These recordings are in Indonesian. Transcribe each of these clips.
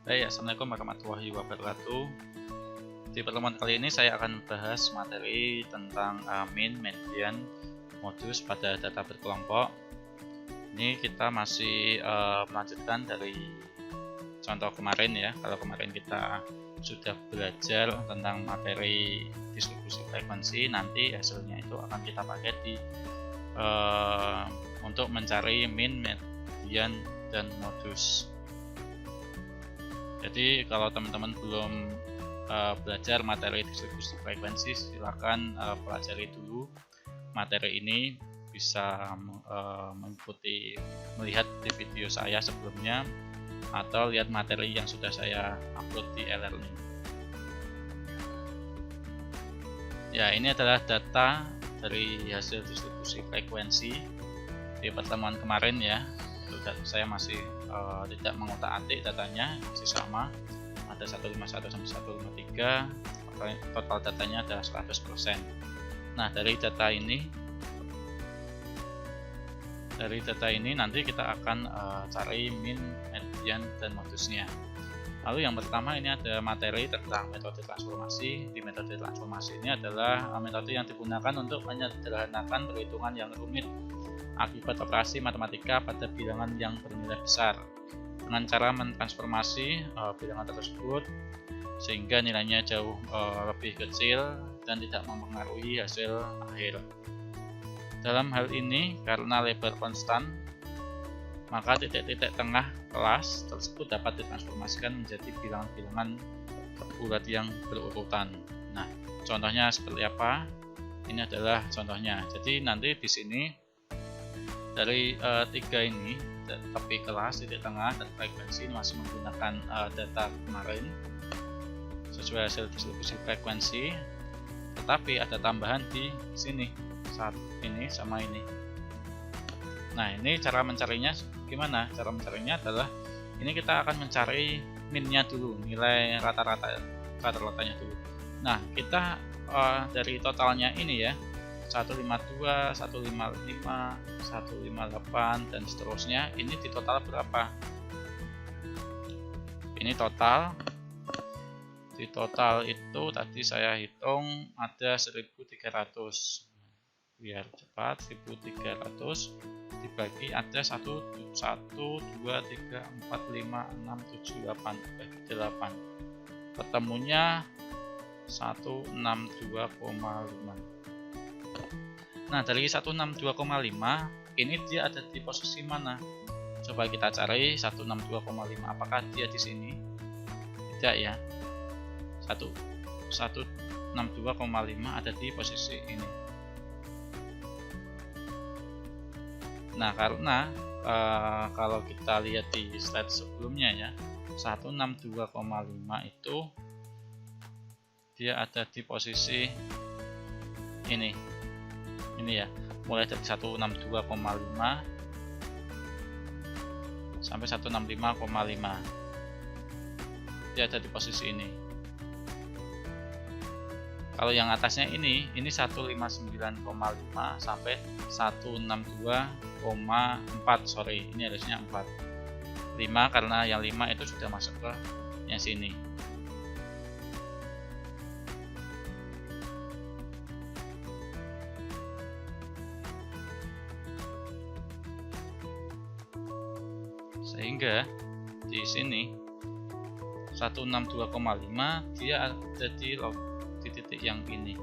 Baik, Assalamualaikum warahmatullahi wabarakatuh. Di pertemuan kali ini saya akan bahas materi tentang min, median, modus pada data berkelompok. Ini kita masih melanjutkan dari contoh kemarin ya. Kalau kemarin kita sudah belajar tentang materi distribusi frekuensi, nanti hasilnya itu akan kita pakai untuk mencari min, median, dan modus. Jadi kalau teman-teman belum belajar materi distribusi frekuensi, silakan pelajari dulu materi ini. Bisa melihat di video saya sebelumnya atau lihat materi yang sudah saya upload di e-learning. Ya, ini adalah data dari hasil distribusi frekuensi di pertemuan kemarin ya. Itu saya masih tidak mengotak-atik datanya, masih sama, ada 151 sampai 153, total datanya adalah 100%. Nah, dari data ini nanti kita akan cari min, median, dan modusnya. Lalu yang pertama, ini ada materi tentang metode transformasi. Di metode transformasi ini adalah metode yang digunakan untuk menyederhanakan perhitungan yang rumit akibat operasi matematika pada bilangan yang bernilai besar, dengan cara mentransformasi bilangan tersebut sehingga nilainya jauh lebih kecil dan tidak mempengaruhi hasil akhir. Dalam hal ini, karena lebar konstan, maka titik-titik tengah kelas tersebut dapat ditransformasikan menjadi bilangan-bilangan bulat yang berurutan. Nah, contohnya seperti apa? Ini adalah contohnya. Jadi nanti di sini dari tiga ini, tepi kelas, titik tengah, dan frekuensi masih menggunakan data kemarin sesuai hasil distribusi frekuensi, tetapi ada tambahan di sini, saat ini sama ini. Nah, ini cara mencarinya gimana? Cara mencarinya adalah ini kita akan mencari minnya dulu, nilai rata-ratanya dulu. Nah, kita dari totalnya ini ya, 152, 155, 158, dan seterusnya, ini di total berapa? Ini total, di total itu tadi saya hitung ada 1300. Biar cepat, 1300 dibagi ada 1, 2, 3, 4, 5, 6, 7, 8. Ketemunya 162,5. Nah, dari 162,5 ini dia ada di posisi mana? Coba kita cari 162,5. Apakah dia di sini? Tidak ya. 162,5 ada di posisi ini. Nah, karena kalau kita lihat di slide sebelumnya ya, 162,5 itu dia ada di posisi ini ya, mulai dari 162,5 sampai 165,5, dia ada di posisi ini. Kalau yang atasnya ini 159,5 sampai 162,4, sorry, ini harusnya 4, 5 karena yang 5 itu sudah masuk ke yang sini. Sehingga di sini 162,5 dia ada di titik yang ini.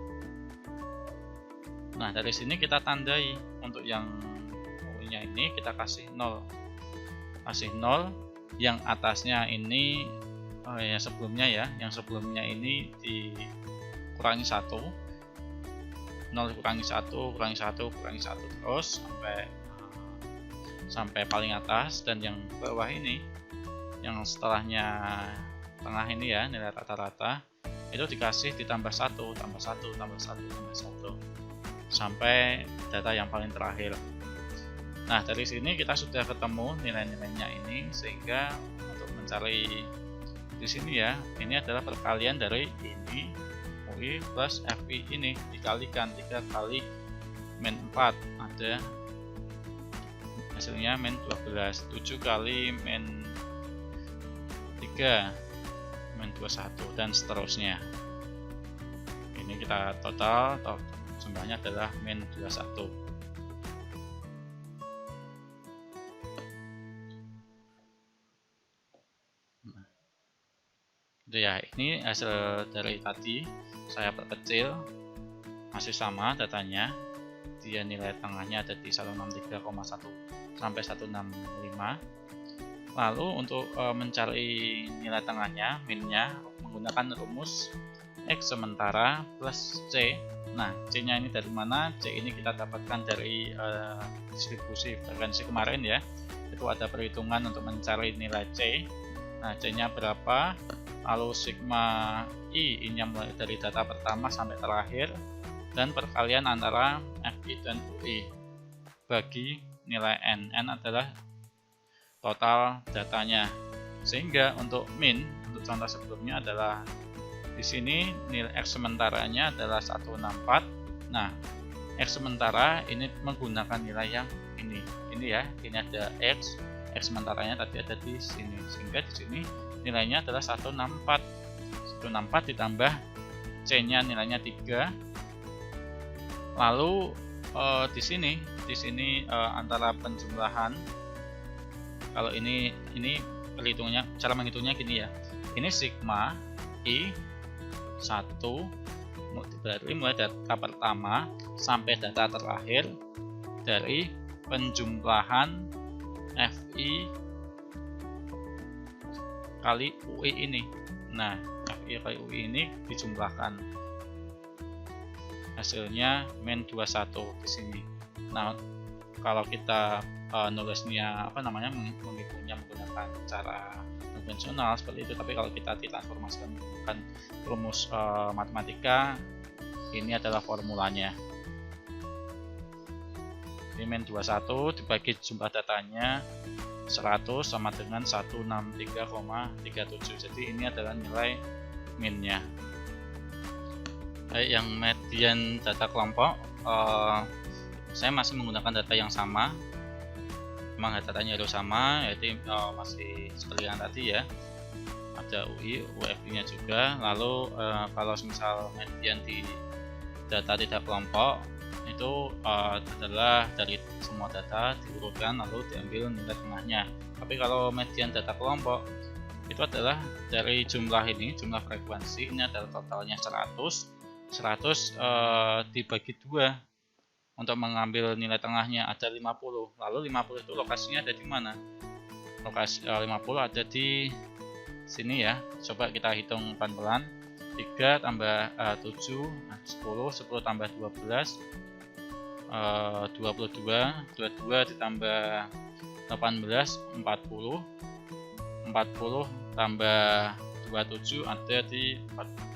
Nah, dari sini kita tandai untuk yang ini kita kasih 0. Yang atasnya ini yang sebelumnya ya, yang sebelumnya ini dikurangi 1. 0 kurangi 1 kurangi 1 kurangi 1 terus sampai paling atas, dan yang bawah ini yang setelahnya tengah ini ya, nilai rata-rata itu dikasih ditambah 1 tambah 1 tambah 1 tambah 1 sampai data yang paling terakhir. Nah, dari sini kita sudah ketemu nilai-nilainya ini, sehingga untuk mencari di sini ya, ini adalah perkalian dari ini UI plus FI ini dikalikan 3 kali min 4, ada hasilnya min 12, 7 kali min 3, min 21, dan seterusnya. Ini kita total jumlahnya adalah min 21. Itu ya, ini hasil dari tadi saya perkecil, masih sama datanya. Dia nilai tengahnya ada di 163,1 sampai 165. Lalu untuk mencari nilai tengahnya, minnya, menggunakan rumus X sementara plus C. Nah, C-nya ini dari mana? C ini kita dapatkan dari distribusi frekuensi kemarin ya. Itu ada perhitungan untuk mencari nilai C. Nah, C-nya berapa? Lalu sigma I ini mulai dari data pertama sampai terakhir, dan perkalian antara FI dan UI bagi nilai N. N adalah total datanya. Sehingga untuk min, untuk contoh sebelumnya adalah di sini nilai X sementaranya adalah 164. Nah, X sementara ini menggunakan nilai yang ini ya. Ini ada X sementaranya tadi ada di sini. Sehingga di sini nilainya adalah 164. 164 ditambah C-nya nilainya 3. Lalu di sini antara penjumlahan, kalau ini perhitungannya, cara menghitungnya gini ya. Ini sigma I 1 berarti mulai data pertama sampai data terakhir dari penjumlahan FI kali UI ini. Nah, FI kali UI ini dijumlahkan, hasilnya min 21 di sini. Nah, kalau kita nulisnya menghitungnya menggunakan cara konvensional seperti itu, tapi kalau kita ditransformasikan menggunakan rumus matematika, ini adalah formulanya. Ini min 21 dibagi jumlah datanya 100 sama dengan 163,37. Jadi ini adalah nilai minnya. Baik, yang median data kelompok, saya masih menggunakan data yang sama. Memang datanya harus sama, yaitu masih seperti yang tadi ya. Ada UI, UFI-nya juga. Lalu kalau misal median di data tidak kelompok, itu adalah dari semua data diurutkan lalu diambil nilai tengahnya. Tapi kalau median data kelompok itu adalah dari jumlah frekuensi, ini adalah totalnya 100 dibagi 2 untuk mengambil nilai tengahnya ada 50. Lalu 50 itu lokasinya ada di mana? Lokasi 50 ada di sini ya. Coba kita hitung pelan-pelan. 3 tambah 7 10 tambah 12 22 ditambah 18 40 tambah 27 ada di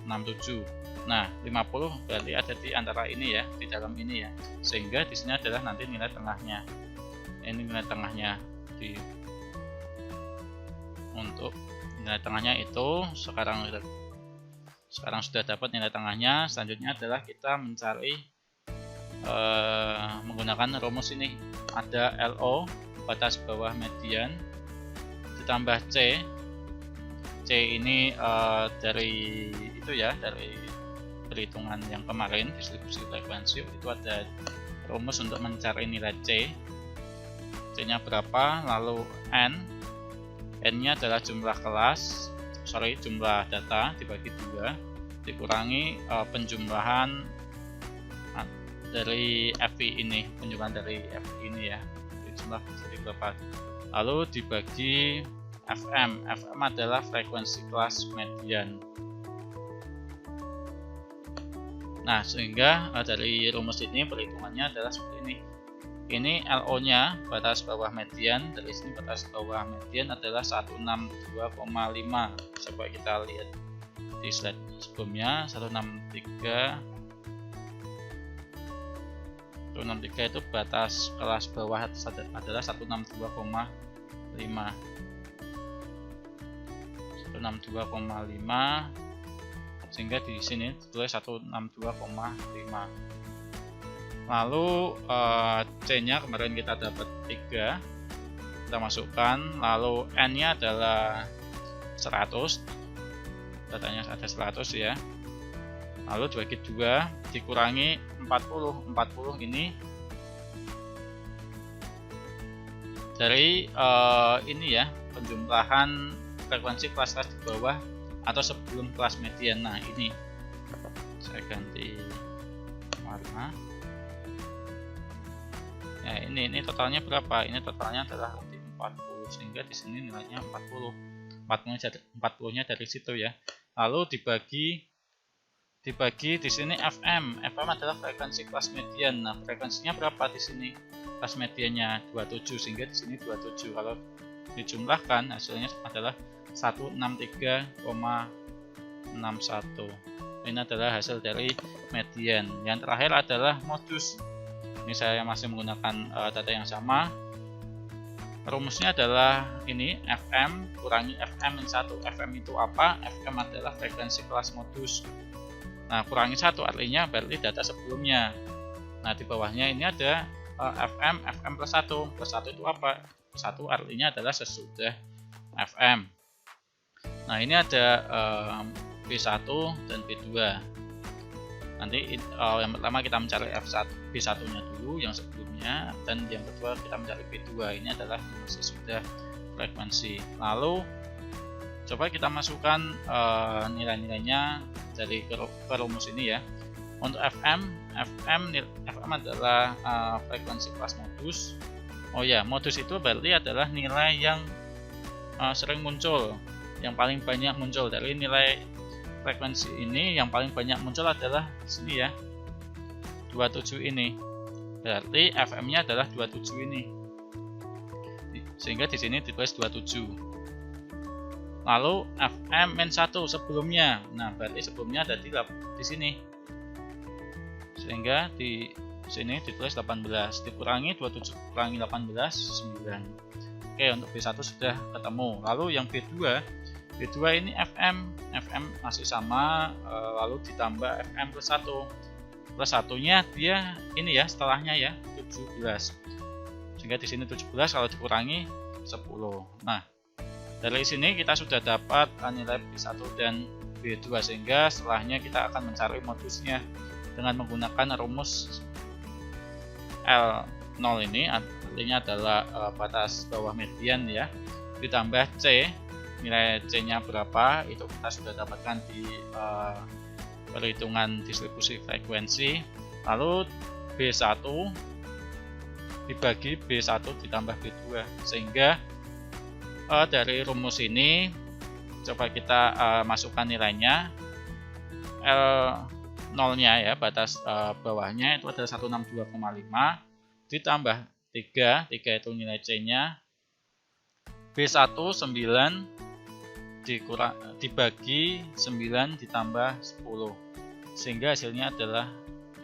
67. Nah, 50 berarti ada di antara ini ya, di dalam ini ya. Sehingga di sini adalah nanti nilai tengahnya. Ini nilai tengahnya untuk nilai tengahnya itu sekarang sudah dapat nilai tengahnya. Selanjutnya adalah kita mencari menggunakan rumus ini. Ada LO batas bawah median ditambah C ini dari itu ya, dari perhitungan yang kemarin distribusi frekuensi. Itu ada rumus untuk mencari nilai C nya berapa, lalu N nya adalah jumlah data dibagi 2 dikurangi penjumlahan dari FI ini, penjumlahan dari FI ini ya, jumlah jadi berapa, lalu dibagi FM adalah frekuensi kelas median. Nah, sehingga dari rumus ini perhitungannya adalah seperti ini. Ini LO nya batas bawah median, dari sini batas bawah median adalah 162,5. Coba kita lihat di slide sebelumnya, 163 itu batas kelas bawah adalah 162,5. 162,5, sehingga di sini ditulis 162,5. Lalu C-nya kemarin kita dapat 3, kita masukkan, lalu N-nya adalah 100, datanya ada 100 ya, lalu dibagi 2 dikurangi 40 ini dari ini ya, penjumlahan frekuensi kelas-kelas di bawah atau sebelum kelas median. Nah ini saya ganti warna ya, ini totalnya berapa? Ini totalnya adalah 40, sehingga di sini nilainya 40 nya dari situ ya. Lalu dibagi di sini FM adalah frekuensi kelas median. Nah frekuensinya berapa di sini? Kelas mediannya 27, sehingga di sini 27. Kalau dijumlahkan hasilnya adalah 163,61. Ini adalah hasil dari median. Yang terakhir adalah modus. Ini saya masih menggunakan data yang sama. Rumusnya adalah ini, FM kurangi FM-1. FM itu apa? FM adalah frekuensi kelas modus. Nah kurangi 1 artinya berarti data sebelumnya. Nah di bawahnya ini ada FM plus 1. Plus 1 itu apa? 1 artinya adalah sesudah FM. Nah ini ada B1 dan B2. Nanti yang pertama kita mencari B1 nya dulu yang sebelumnya, dan yang kedua kita mencari B2. Ini adalah sesudah frekuensi. Lalu coba kita masukkan nilai-nilainya dari ke rumus ini ya. Untuk FM adalah frekuensi kelas modus. Oh ya, modus itu berarti adalah nilai yang sering muncul, yang paling banyak muncul. Dari nilai frekuensi ini yang paling banyak muncul adalah di sini ya, 27 ini. Berarti FM-nya adalah 27 ini. Sehingga di sini ditulis 27. Lalu FM-1 sebelumnya. Nah, berarti sebelumnya ada di sini. Sehingga di sini ditulis 18, dikurangi 27 kurangi 18, 9. Oke, untuk B1 sudah ketemu. Lalu yang B2 ini FM masih sama, lalu ditambah FM plus 1. Plus 1-nya dia ini ya, setelahnya ya, 17. Sehingga di sini 17 kalau dikurangi 10. Nah, dari sini kita sudah dapat nilai B1 dan B2, sehingga setelahnya kita akan mencari modusnya dengan menggunakan rumus L0 ini, artinya adalah batas bawah median ya, ditambah C. Nilai C-nya berapa itu kita sudah dapatkan di perhitungan distribusi frekuensi. Lalu B1 dibagi B1 ditambah B2, sehingga dari rumus ini coba kita masukkan nilainya. L0 nya ya, batas bawahnya itu adalah 162,5 ditambah 3 itu nilai C nya, B1 9 dibagi 9 ditambah 10, sehingga hasilnya adalah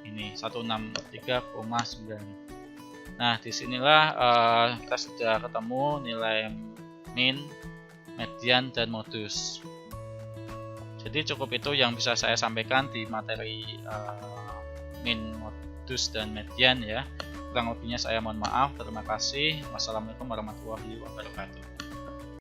ini 163,9. Nah disinilah kita sudah ketemu nilai min, median, dan modus. Jadi cukup itu yang bisa saya sampaikan di materi min, modus, dan median ya. Kurang lebihnya saya mohon maaf. Terima kasih. Wassalamualaikum warahmatullahi wabarakatuh.